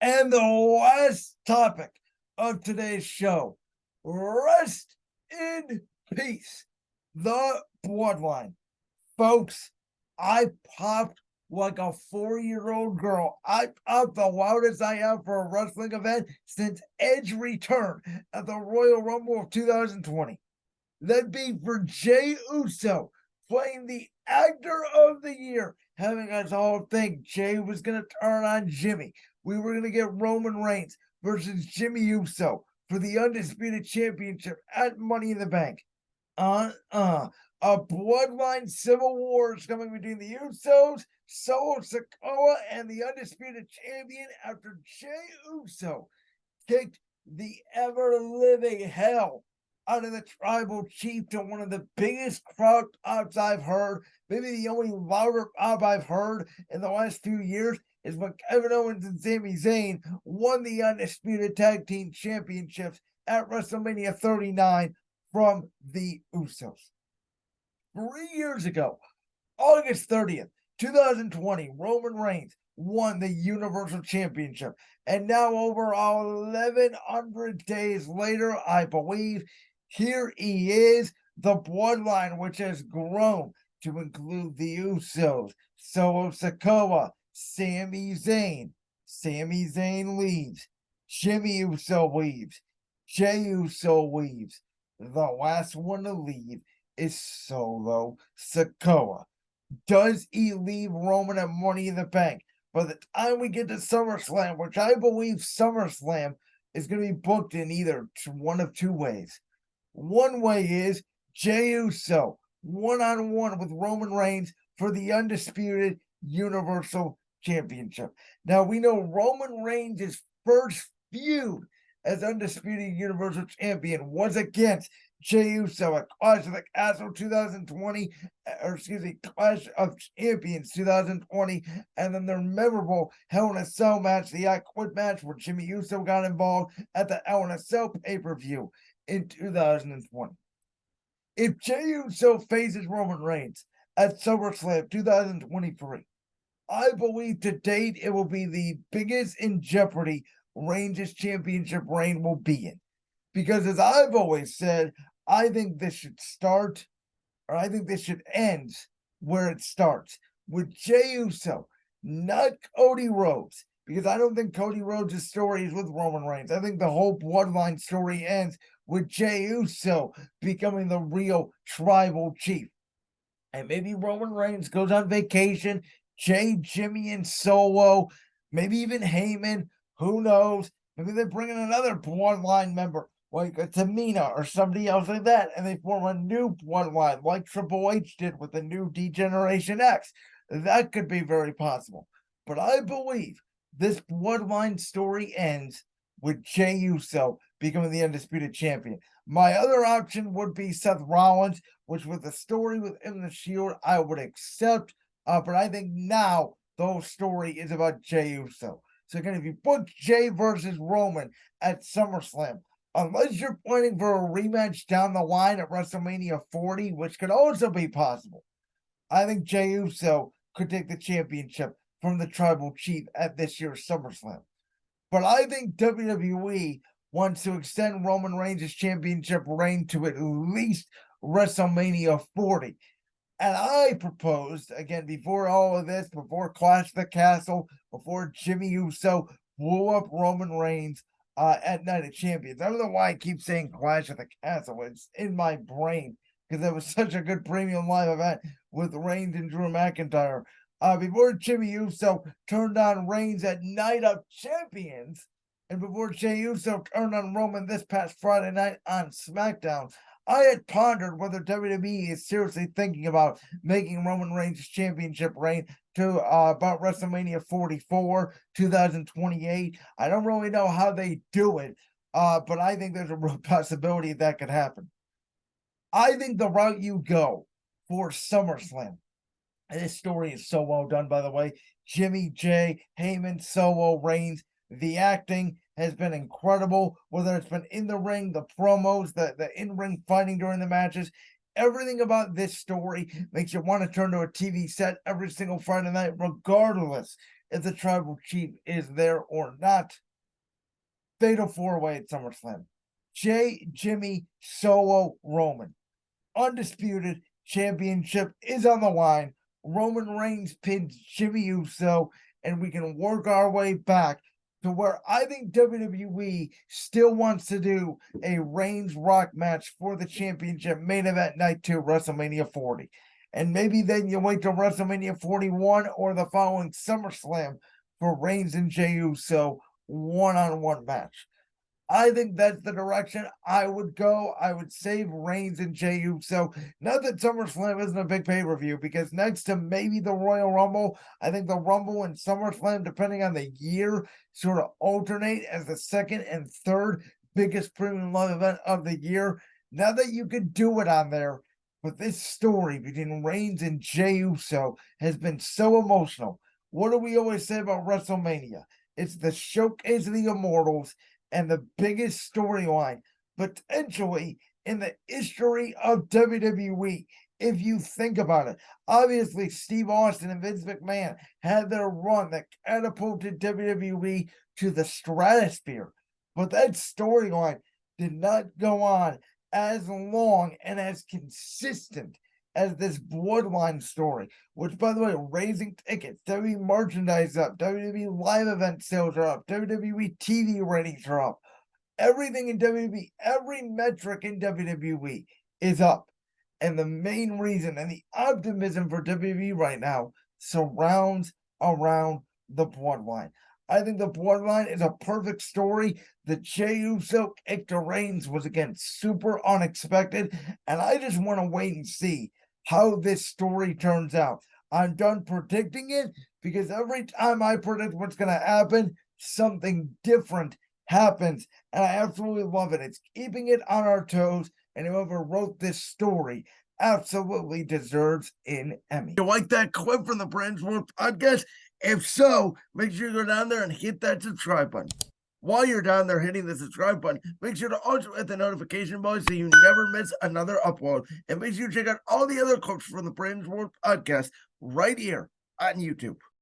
And the last topic of today's show, rest in peace, the Bloodline. Folks, I popped like a 4-year-old girl. I popped the loudest I have for a wrestling event since Edge returned at the Royal Rumble of 2020. That'd be for Jey Uso playing the actor of the year, having us all think Jey was going to turn on Jimmy. We were going to get Roman Reigns versus Jimmy Uso for the Undisputed Championship at Money in the Bank. A bloodline civil war is coming between the Usos, Solo Sikoa, and the Undisputed Champion after Jey Uso kicked the ever-living hell out of the tribal chief to one of the biggest crowd pops I've heard. Maybe the only louder pop I've heard in the last few years is when Kevin Owens and Sami Zayn won the Undisputed Tag Team Championships at WrestleMania 39 from the Usos. 3 years ago, August 30th, 2020, Roman Reigns won the Universal Championship. And now over 1,100 days later, I believe, here he is, the Bloodline, which has grown to include the Usos, Solo Sikoa, Sami Zayn. Sami Zayn leaves. Jimmy Uso leaves. Jey Uso leaves. The last one to leave is Solo Sikoa. Does he leave Roman at Money in the Bank? By the time we get to SummerSlam, which I believe SummerSlam is going to be booked in either one of two ways. One way is Jey Uso one-on-one with Roman Reigns for the Undisputed Universal Championship. Now, we know Roman Reigns' first feud as Undisputed Universal Champion was against Jey Uso at Clash of the Castle 2020, Clash of Champions 2020, and then their memorable Hell in a Cell match, the I Quit match, where Jimmy Uso got involved at the Hell in a Cell pay-per-view in 2020. If Jey Uso faces Roman Reigns at SummerSlam 2023, I believe to date it will be the biggest in jeopardy Reigns' championship reign will be in. Because as I've always said, I think this should start, or I think this should end where it starts, with Jey Uso, not Cody Rhodes, because I don't think Cody Rhodes' story is with Roman Reigns. I think the whole Bloodline story ends with Jey Uso becoming the real tribal chief. And maybe Roman Reigns goes on vacation, Jey, Jimmy, and Solo, maybe even Heyman, who knows? Maybe they're bringing another Bloodline member, like a Tamina or somebody else like that, and they form a new Bloodline, like Triple H did with the new D-Generation X. That could be very possible. But I believe this Bloodline story ends with Jey Uso becoming the Undisputed Champion. My other option would be Seth Rollins, which with the story with him in the Shield, I would accept. But I think now the whole story is about Jey Uso. So again, if you book Jey versus Roman at SummerSlam, unless you're planning for a rematch down the line at WrestleMania 40, which could also be possible, I think Jey Uso could take the championship from the tribal chief at this year's SummerSlam. But I think WWE wants to extend Roman Reigns' championship reign to at least WrestleMania 40. And I proposed, again, before all of this, before Clash of the Castle, before Jimmy Uso blew up Roman Reigns at Night of Champions. I don't know why I keep saying Clash of the Castle. It's in my brain because it was such a good premium live event with Reigns and Drew McIntyre. Before Jimmy Uso turned on Reigns at Night of Champions, and before Jey Uso turned on Roman this past Friday night on SmackDown, I had pondered whether WWE is seriously thinking about making Roman Reigns' championship reign to about WrestleMania 44, 2028. I don't really know how they do it, but I think there's a real possibility that could happen. I think the route you go for SummerSlam, this story is so well done, by the way. Jimmy, Jey, Heyman, Solo, Reigns. The acting has been incredible, whether it's been in the ring, the promos, the in-ring fighting during the matches. Everything about this story makes you want to turn to a TV set every single Friday night, regardless if the tribal chief is there or not. Fatal 4-way at SummerSlam. Jey, Jimmy, Solo, Roman. Undisputed championship is on the line. Roman Reigns pins Jimmy Uso, and we can work our way back to where I think WWE still wants to do a Reigns Rock match for the championship main event night 2, WrestleMania 40. And maybe then you wait till WrestleMania 41 or the following SummerSlam for Reigns and Jey Uso one-on-one match. I think that's the direction I would go. I would save Reigns and Jey Uso. Not that SummerSlam isn't a big pay-per-view, because next to maybe the Royal Rumble, I think the Rumble and SummerSlam, depending on the year, sort of alternate as the second and third biggest premium live event of the year. Now that you could do it on there, but this story between Reigns and Jey Uso has been so emotional. What do we always say about WrestleMania? It's the showcase of the immortals and the biggest storyline potentially in the history of WWE, if you think about it. Obviously, Steve Austin and Vince McMahon had their run that catapulted WWE to the stratosphere, but that storyline did not go on as long and as consistent as this Bloodline story, which, by the way, raising tickets, WWE merchandise up, WWE live event sales are up, WWE TV ratings are up. Everything in WWE, every metric in WWE is up. And the main reason and the optimism for WWE right now surrounds around the Bloodline. I think the Bloodline is a perfect story. The Jey Uso Hector Reigns was, again, super unexpected, and I just want to wait and see how this story turns out. I'm done predicting it, because every time I predict what's going to happen, something different happens, and I absolutely love it. It's keeping it on our toes, and whoever wrote this story absolutely deserves an Emmy. You like that clip from the Brands World podcast? If so, make sure you go down there and hit that subscribe button. While you're down there hitting the subscribe button, make sure to also hit the notification bell so you never miss another upload. And make sure you check out all the other clips from the Brands World podcast right here on YouTube.